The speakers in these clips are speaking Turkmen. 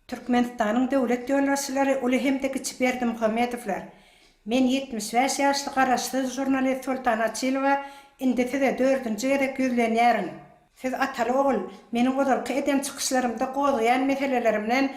Türkmenistan'ın devlet yolbaşçıları Ulihemdeki Çiberdi Muhammedovlar. Men 75 yaşlı garaşlı jurnalist Sultan Açilova indi size 4-nji gedek yüzlenýärin. Siz ataly ogul, meniň godalky eden çykyşlarymda goýan meselelerimden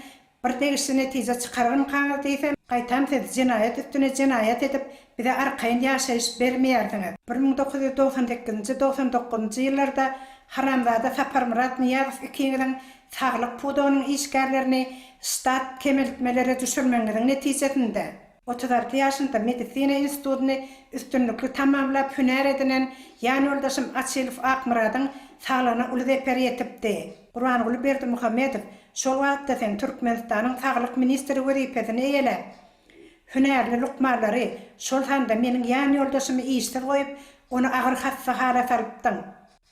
bir degişli netije çykararym kaňyz diýsem, gaýtam siz jinayet üstüne jinayet edip bize arkaýyn ýaşaýyş bermeýärdiňiz. 1998-99 ýyllarda Haramzada Sapar Murat Niýazow ikiňiziň saglyk pudugynyň işgärlerini stat kemeltmelere düşürmeňiziň netijesinde 36 ýaşynda medisina institutyny üstünlükli tamamlap hüner edinen ýani yoldaşym Açilov Akmuradyň saglana uly zeper ýetipdi. Gurbanguly Berdimuhammedow şol wagtda sen Türkmenistanyň saglyk ministri wezipesini eýele. Hünerli lukmalary şol handa meniň ýani yoldaşymy işsiz goýup, onu agyr hassa hala sarypdyň.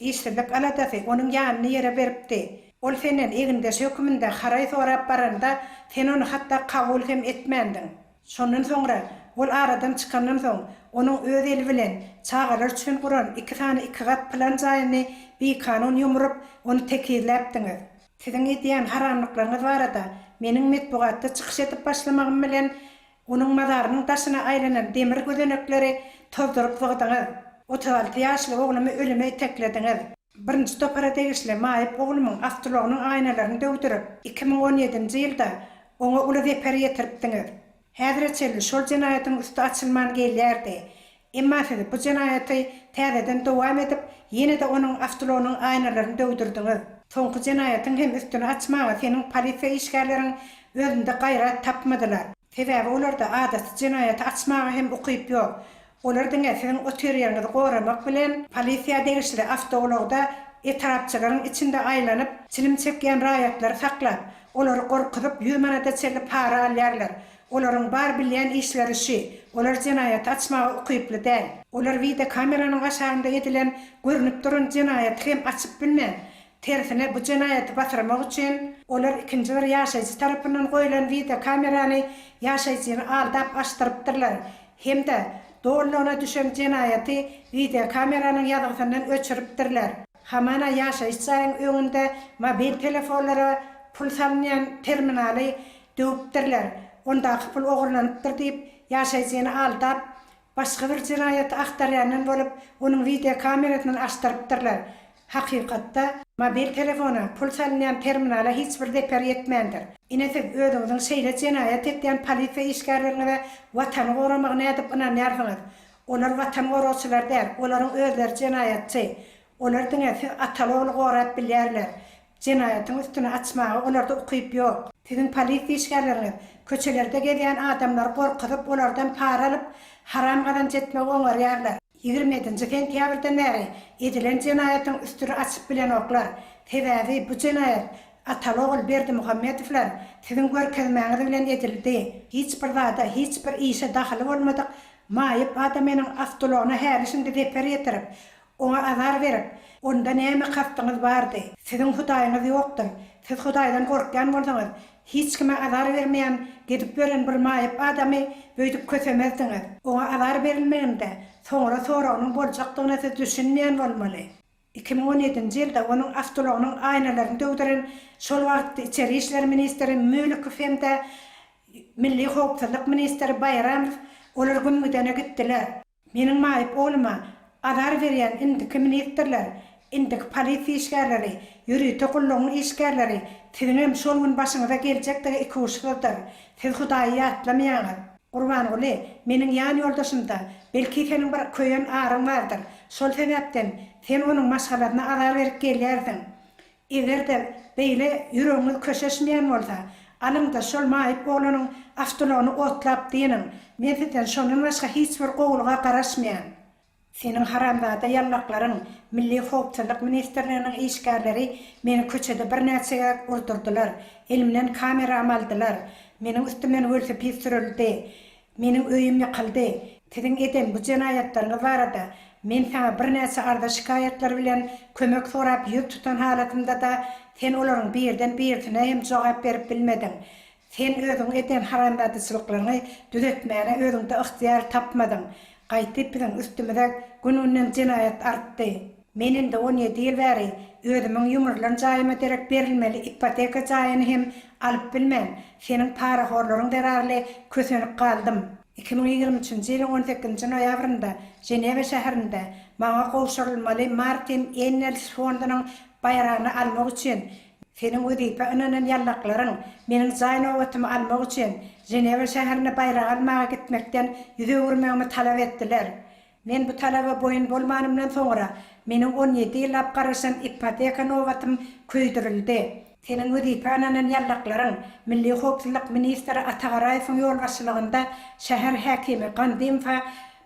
İşsizlik aladasy onuň ýanyny ýere beripdi. Ol senden eginde höküminde haray sorap baranda sen onu hatta kabul hem etmendiň. Şondan soňra ol aradan çykandan soň onuň öz eli bilen çağalar üçin guran 2 gat plan jaýyny bir kanun ýumrup onu tekirläpdiňiz. Siziň edýän haramlyklaryňyz barada meniň metbugatda çykyş edip başlamagym bilen onuň mazarynyň taşyna aýlanan demir gözenekleri tozdurup ýygdyňyz. 36 ýaşly oglumy ölüme teklediňiz. Birinji topara degişle maýyp oglumyň awtologynyň aýnalaryny döwdürip 2017-nji ýylda oňa uly zeper ýetiripdiňiz. Häzirçe şol jinayatyň üstü açylman gelýärdi. Emma siz bu jinayaty täzeden dowam edip, ýene-de onuň awtologynyň aýnalaryny döwdürdiňiz. Soňky jinayatyň hem üstüni açmaga seniň polisiýa işgärleriň özünde gaýrat tapmadylar. Sebäbi olarda adaty jinayaty açmaga hem ukyp ýok. Olardyň äsiriň oteriýanyny goramak bilen polisiýa degişli awtologda etrapçylaryň içinde aýlanyp, çilim çekýän raýatlary saklap, olary gorkudyp ýümanada çelip para alýarlar. Olaryň bar bilýän işleri şu, olar jinaýat açmagy ukyply däl. Olar video kameranyň aşagynda edilen görünip duran jinaýat hem açyp bilmän. Tersine bu jinaýaty batyrmak üçin olar ikinji bir ýaşaýjy tarapyndan goýulan video kamerany ýaşaýjyny aldap açdyrypdyrlar. Hemde doğrulana düşen jinaýaty video kameranyň ýazgysyndan öçüripdirler. Hamana ýaşaýjyň öňünde mobil telefonlara pul salynýan terminaly döwüpdirler. Onda pul ogurlanypdyr diýip ýaşaýjyny aldap başga bir jinaýat aktarýandan bolup onuň video kamerasyny açdyrypdyrlar. Hakykatda mobil telefona pul salynýan terminala hiç bir zeper ýetmendir. Inesi özüňiziň şeýle jinaýat etýän polisiýa işgärlerini we watany goramagyny edip inanýarsyňyz. Olar watan gorowçylar däl, olaryň özleri jinaýatçy. Olar diňe siz ataly gorap bilýärler. Jinaýatyň üstüne açmagy olarda ukyp ýok. Siziň polisiýa işgärleriniz köçelerde gelýän adamlar gorkudyp olardan para alyp haram gadan jetmek oňarýarlar. 20-nji sentýabrdan bäri edilen jinaýatyň üstüne açyp bilen oklar. Sebäbi bu jinaýat ataly ogul Berdimuhammedowlar siziň görkezmäňiz bilen edildi. Hiç bir zada, hiç bir işe dahaly bolmadyk. Maýyp adamynyň awtologyna härisinde zeper ýetirip, oňa azar berip, onda näme kapdyňyz bardy? Siziň hudaýyňyz ýokdur. Siz Hudaýdan gorkýan bolsaňyz, hiç kime azar bermeýän, gedip gören bir maýyp adamy böýdüp kösemezdiňiz. Oňa azar berilmeginde soňra onuň boljakdygyny siz düşünmeýän bolmaly. 2017-nji ýylda onuň awtologynyň aýnalaryny döwdiren şol wagtda Içeri işler ministri Mülküf hemde Milli howpsuzlyk ministri Bayramow olar gümmüdene gitdiler. Meniň maýyp ogluma azar berýän indiki ministrler, indiki polisiýa işgärleri, ýürüýte gullanyň işgärleri siziň hem şol gün başyňyza geljekdigi iki uşgydyr. Siz Hudaýy ýatlamýaňyz. Gurbanguly, meniň ýany ýoldaşymda belki seniň bir köýen aryň bardyr. Şol sebäpden sen onuň maşgalaryna azar berip gelýärsiň. Egerde beýle ýüregiňiz köşeşmeýän bolsa, alymda şol maýyp oglanyň awtologyny otlap diýenim. Men sizden şondan başga hiç bir gowulga garaşmaýan. Senin haramzada yallaklaryň Milli howpsuzlyk ministrliginiň işgärleri meni köçede bir näçe urdurdular. Elimden kamera aldylar. Meniň üstümden welse pis sürildi. Meniň öýüm ýykyldy. Siziň eden bu jinaýatlaryňyz barada men sana bir näçe arda şikaýatlar bilen kömek sorap ýüp tutan halatymda da sen olaryň birden birisine hem jogap berip bilmediň. Sen özüň eden haramzadyçylyklaryny düzeltmäne özüňde ihtiýar tapmadyň. Gaýtyp bilen üstümde gününden jinaýat artdy. Menin de 17 yıl beri özümün yumurlan jayıma derek berilmeli ipoteka jayını hem alıp bilmem. Senin para horlarың derarlı kösönüp kaldım. 2023 yılın 18 noyabrında Ceneva şäherinde maňa gowşurulmaly Martin Engels fondynyň bayrağını almak üçin senin wedipe öňünden ýallaklaryň meniň jaýnowatymy almak üçin Ceneva şäherine bayraq almaga gitmekden ýüzegürmegimi talap etdiler. Men bu talaba boyun bolmanymdan soňra meniň 17 ýyl apgaraşan ipoteka nowatym köýdürildi. Senin wedipe öňünden ýallaklaryň Milli Howpsuzlyk ministri Atagaraýewiň ýolbaşçylygynda şäher häkimi Gandimfa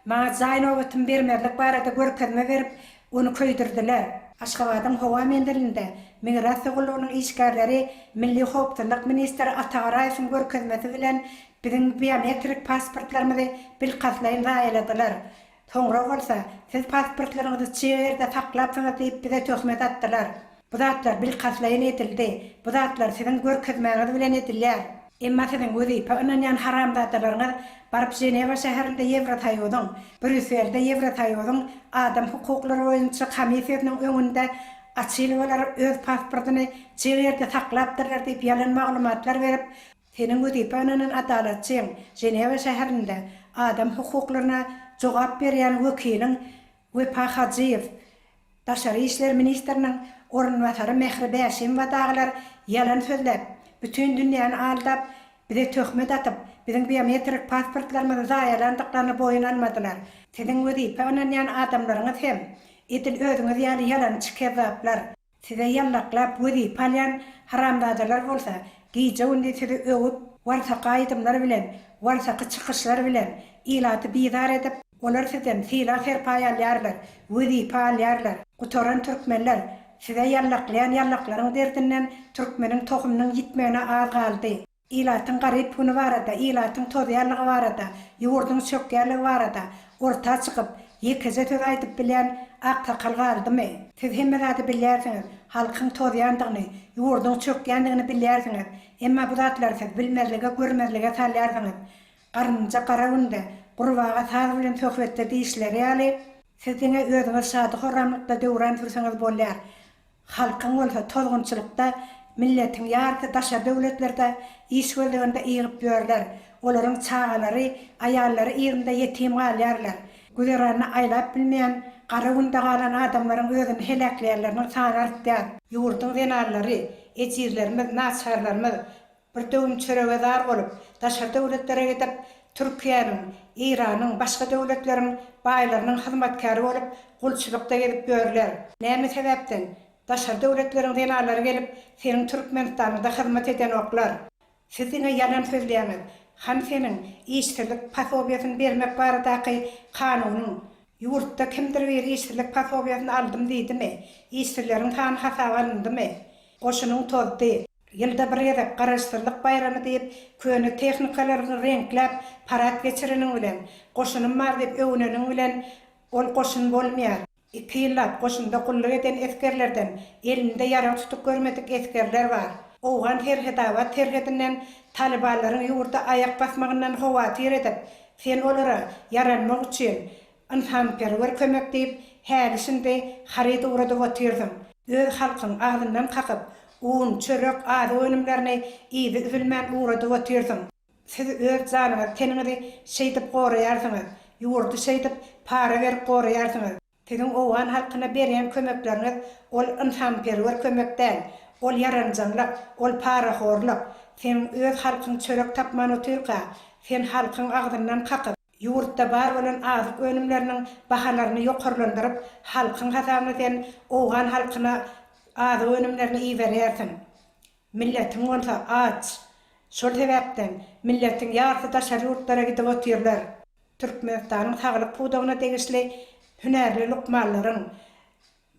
maňa jaýnowatym bermerlik barada görkezme berip onu köýdürdiler. Aşgabatyň howa mendelinde migrasiýa gullugynyň işgärleri Milli Howpsuzlyk ministri Atagaraýewiň görkezmesi bilen biziň biometrik pasportlarymyzy bilgaslaýyn raýaladiler. Soňra bolsa siz pasportlaryňyzy çeýerde saklapsyňyz diýip bize töhmet atdylar. Bu zatlar bilgaslaýyn edildi. Bu zatlar siziň görkezmäňiz bilen edilýär. Emma siziň wedipe öňünden haramdadalaryňyz barıp Ceneva şäherinde Ýewrotaýowyň, Brüsselde Ýewrotaýowyň adam hukuklary boýunça komissiýasynyň öňünde açylylar öz pasportyny çeýerde saklapdyrlar diýip ýalan maglumatlar berip, senin wedipe öňünden adalatçyň Ceneva şäherinde adam hukuklaryna jogap berýän wekiliň Wepa Hajyýew, Daşary işler ministriniň orunwatary Mehri Bäşim we daglar ýalan sözläp, bütün dünýäni aldap, bize töhmet atyp, biziň biometrik pasportlarymyzy zaýalandyklaryny boyun almadylar. Siziň wedipe öňünden adamlaryňyz hem edil özüňiz ýaly ýalançy kezaplar. Size ýallaklap wedipe alýan haramdadalar bolsa, giýje undi sizi öwüp, warsa gaýdymlar bilen, warsa çykyşlar bilen ilaty bizar edip, olar sizden silah serpaýalýarlar, wedipe alýarlar. Gutoran türkmenler size ýallaklaýan ýallaklaryň derdinden türkmeniň tohumynyň gitmegine az galdy. İlatyň garyp puny barada, ilatyň tozýarlygy barada, ýurduň çökýärligi barada orta çykyp, ýekeze söz aýdyp bilen aksakal galdymy? Siz hemmede bilýärsiňiz, halkyň tozýandygyny, ýurduň çökýändigini bilýärsiňiz. Emma bu zatlar siz bilmezlige, görmezlige salýarsyňyz. Garynja garawynda, gurbaga saz bilen söhbetde diýişleri ýaly, siziňe özüňiz şady horamlykda döwran türseňiz bolýar. Halkyň bolsa tozgunçylykda, milletiň ýarky daşa döwletlerde iş bölüminde ýygyp ýörler. Olaryň çagalary, aýallary ýerinde ýetim galýarlar. Güzerany aýlap bilmeýän, garawynda galan adamlaryň özüni helakleýärleriň sany artýar. Ýurduň denarlary, ejirlerimiz, naçarlarymyz bir döwüm çörege dar bolup, daşa döwletlere gidip Türkiýanyň, Iranyň, başga döwletleriň baýlarynyň hyzmatkary bolup, gulçylykda gelip görler. Näme sebäpden? Daşa döwletleriň denarlary gelip, seniň Türkmenistanyňda hyzmat eden oklar. Siziňe ýalan sözleýäňiz, hem seniň işçilik pasobiýasyny bermek baradaky kanunyň ýurtda kimdir bir işçilik pasobiýasyny aldım diýdimi? İşçileriň sany hasaba alındymy? Goşunyň tozdy. Ýylda bir ýerde garaşdyrlyk bayramy diýip, köni tehnikalaryny renklep, parat geçiriniň bilen, goşunum bar diýip öwüneniň bilen ol goşun bolmaýar. 2 ýyllap goşunda gullyk eden eskerlerden elinde ýara tutup görmedik eskerler bar. Owan terhedawat terhedinden talibalaryň ýurda aýak basmagyndan howatyr edip, sen olara yaranmak üçin insanperwer kömek diýip, härisinde haryda urada otyrdyň. Öz halkyň agdyndan kakyp, un, çörek, ady önümlerini iýdi üzülmän urada otyrdyň. Siz öz janyňyz keniniňizi şeýdip goraýarsyňyz, ýurdy şeýdip para berip goraýarsyňyz. Siziň owan halkyna berýän kömekleriniz ol insanperwer kömekden, ol yaranjanlyk, ol parahorlyk. Sen öz halkyň çörek tapman otyrka, sen halkyň agdyndan kakyp, ýurtda bar bolan azyk önümleriniň bahalaryny ýokarlandyryp, halkyň hasabyna sen owan halkyna azyk önümlerini iýberýärsiň. Milletiň bolsa aç. Şol sebäpden milletiň ýarky daşary ýurtlara gidip otyrlar. Türkmenistanyň saglyk pudagyna tegisli hünärli lukmanlaryň,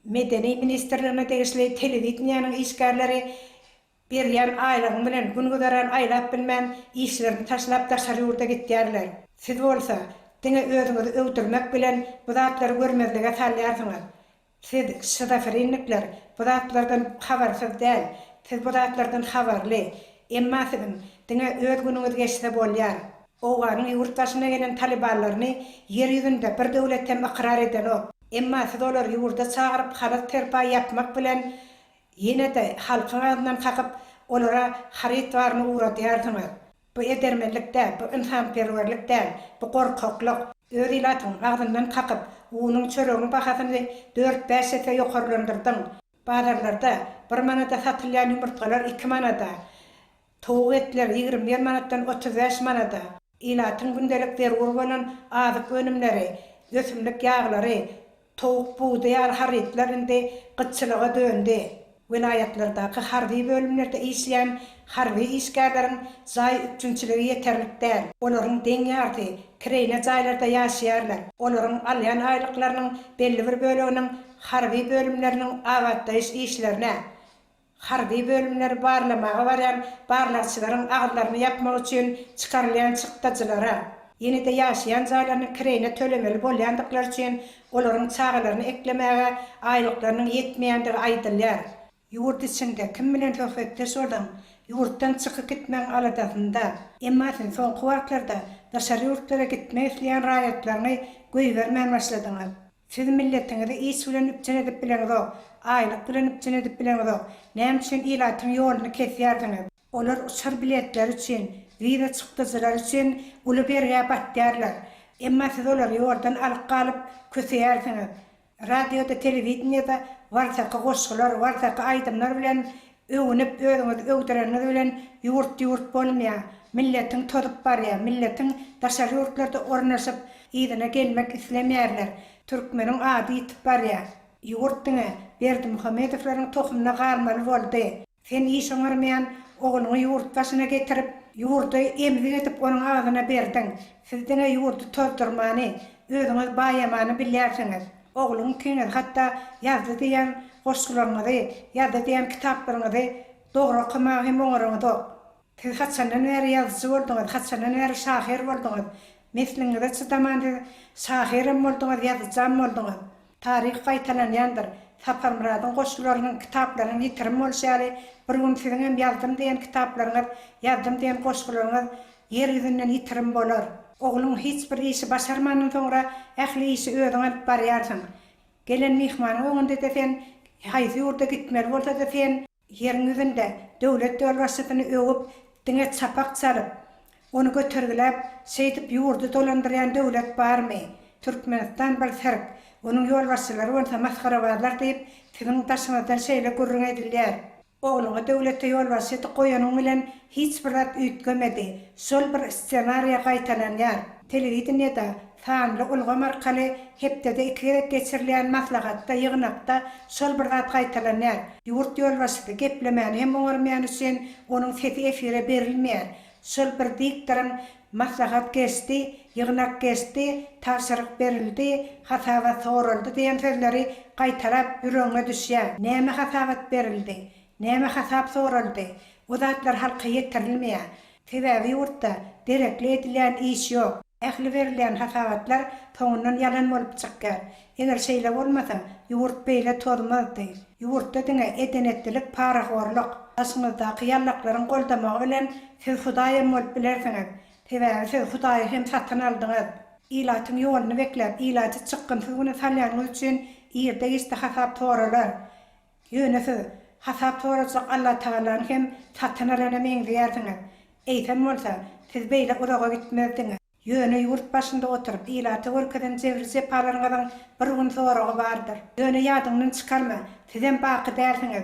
medeni ministrligine tegisli telewizionyanyň işgärleri berýän aýlaryň bilen gün gödären aýlap bilmän işlerini taşlap daşary ýurda gitýärler. Siz bolsa, diňe özüňizi öwdürmek bilen bu zatlary görmezlige salýarsyňyz. Siz şizofrenlikler bu zatlardan habarsyz däl. Siz bu zatlardan habarly. Emma siziň diňe öz günüňiz geçse bolýar. Owanyň ýurtdaşyna gelen talibalaryny yer ýüzünde bir döwletden iqrar eden ok. Emma dolar yurda çağırıp harat terpa yapmak bilen yine de halkın adından kakıp olara haritvarını uğradıyardılar. Bu edermelikde, bu insanperverlikde, bu korkaklıq, öz ilatın ağzından kakıp uğunun çörüğünün bahasını 4-5 sete yokarlandırdın. Bazarlarda bir manata satılyan yumurtkalar 2 manata, toğuk etler 21 manattan 35 manata, ilatın gündelik dergur bolan azık önümleri, gösümlük yağları, toğuk buğdayar haritlerinde gıççılığa döndü. Vilayetlerdeki harbi bölümlerde işleyen harbi işgärlerin zay üçünçülüğü yeterlik değil. Oların deňärdi, kireyne jaylarda yaşayarlar. Oların alyan aylıklarının belli bir bölümünün harbi bölümlerinin avatdaýyş işlerine, harbi bölümleri barlamağa baryan barlaçylaryň aglaryny yapmak üçin çykarylýan çykdaçylara, ýene-de yaşayan jaylaryny kireyne tölemeli bolýandyklar üçin olaryň çağalaryny eklemäge aýlyklarynyň ýetmeýändigi aýdylýar. Yurt içinde kim bilen sohbetler sordan, yurttan çıkıp gitmen aladasında. Emma sen son kuvartlarda dışarı yurtlara gitmek isteyen rayetlerini göýbermän başladyňyz. Siz milletinizi iş bilen üpçen edip bileňiz, aylyk bilen üpçen edip bileňiz. Näme üçin ilatyň ýoluny kesýärdiňiz? Olar uçar biletler üçin, viza çykdyjylar üçin uly berge batýarlar. Emma siz olary ýoldan alyp galyp kösýärdiňiz. Radioda, televizionyada warsaka goşgular, warsaka aýdymlar bilen öňünip özüňizi öwdirenler bilen ýurt bolmaýar. Milletiň tozup barýar, milletiň daşary ýurtlarda ornaşyp ýygyna gelmek islemýärler. Türkmeniň ady ýitip barýar. Ýurtdyňa Berdimuhamedowlaryň tohumyna garmaly boldy. Sen iş öňürmeýän ogluňy ýurt başyna getirip, ýurdy emzik edip onuň agyna berdiň. Sizdiňe ýurdy tozdurmany, özüňiz baýamany bilýärsiňiz. Oğlum köyüne hatta yazdı diyen koşkularını yazdı diyen kitaplarını doğru okumak hem onurumu da. Siz hatçandan veri yazıcı oldunuz, hatçandan veri şahir oldunuz. Mesleğinize de çıdamandı, şahirim oldunuz, yazıcam oldunuz. Tarih kaytalanyandır. Sapar Murad'ın koşkularının kitaplarının yitirim olşarı, bir gün sizin hem yazdım diyen kitaplarınız, yazdım diyen koşkularınız yeryüzünden yitirim bolur. Oğlum hiç bir işi başarmanın sonra ähli işi özüň alyp barýarsyň. Gelen mihmanyň öňünde de sen haýsy ýurda gitmeli bolsa da sen ýeriň üzünde döwlet döwletçiligini öwüp diňe çapak çalyp, onu götürgilep, şeýdip ýurdu dolandyrýan döwlet barmy? Türkmenistan bir serk, onuň ýolbaşçylary bolsa masgarabarlar diýip, siziň daşyňyzdan şeýle gurrun edilýär. Oğluňa döwletde ýolbaşçy goýanyň bilen hiç bir zat üýtgemedi. Şol bir ssenariýa gaýtalanýar. Telewizionyada, sanly ulgam arkaly hepde iki gerek geçirilýän maslahatda, ýygnakda şol bir zat gaýtalanýar. Ýurt ýolbaşçy geplemän hem oňarmaýan üçin onuň sesi efire berilmeýär. Şol bir dikdirin maslahat geçdi, ýygnak geçdi, tapşyryk berildi, hasabat soruldy diýen sözleri gaýtarap ýüregiňe düşýär. Näme hasabat berildi? Näme hasap soruldy? O zatlar halka ýetirilmeýär. Sebäbi ýurtda derekli edilýän iş ýok. Ähli berilýän hasabatlar toňundan ýalan bolup çykýar. Eger şeýle bolmasa, ýurt beýle tozmazdy. Ýurtda diňe edenetlik, parahorlyk, aşymyzdaky ýallaklaryň goldamagy bilen siz Hudaýym bolup bilersiňiz. Sebäbi siz Hudaýy hem satyn aldyňyz. Ilatyň ýoluny beklep, ilaty çykgyn suwuny salýanyň üçin ýerde ýeşde hasap soralar. Ýöne hasap soracak Allah Taala'nın hem satın alana meňzeýärsiňiz. Eýsem bolsa, siz beýle uzaga gitmezdiňiz. Ýöne ýurt başynda oturup ilaty görkeden jebirse paraňyň bir gün soragy bardyr. Ýöne ýadyňdan çykarma, sizem baky därsiňiz.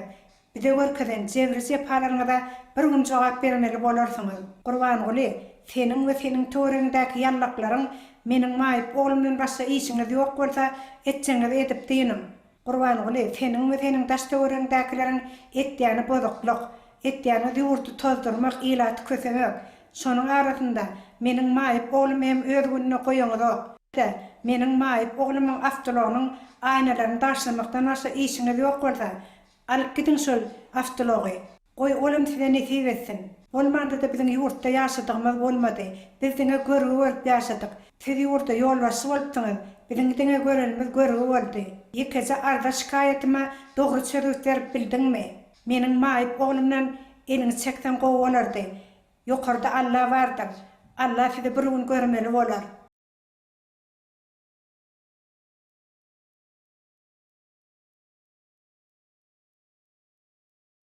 Bize görkeden jebirse paraňyňda bir gün jogap bermeli bolarsyňyz. Gurban goly, seniň we seniň töreňdäki ýallaklaryň meniň maýyp oglumdan başga işiňiz ýok bolsa, etçeňiz edip diýinim. Gurban goly, seniň we seniň daşdöwrüňdäkileriň etdiýäni bozuklyk, etdiýäni ýurty tozdurmak, ilaty kösemek. Şonuň arasynda meniň maýyp oglum hem öz gününe goýaňyz. Meniň maýyp oglumyň avtologynyň aýnalaryny daşlamakdan başga işiňiz ýok bolsa, alyp gidiň şol avtology. Goý oglum size nesip etsin. Bolmanda da biziň ýurtda ýaşadygymyz bolmady. Biz diňe görüp bolup ýaşadyk. Siz ýurtda ýolbaşçy bolupdyňyz. Biziň diňe görenimiz görüp boldy. Ýekece arda şikaýetime dogry çörük berip bildiňmi? Meniň maýyp oglumdan elini çekden gowy bolardy. Ýokarda Allah bardyr. Allah sizi bir gün görmeli bolar.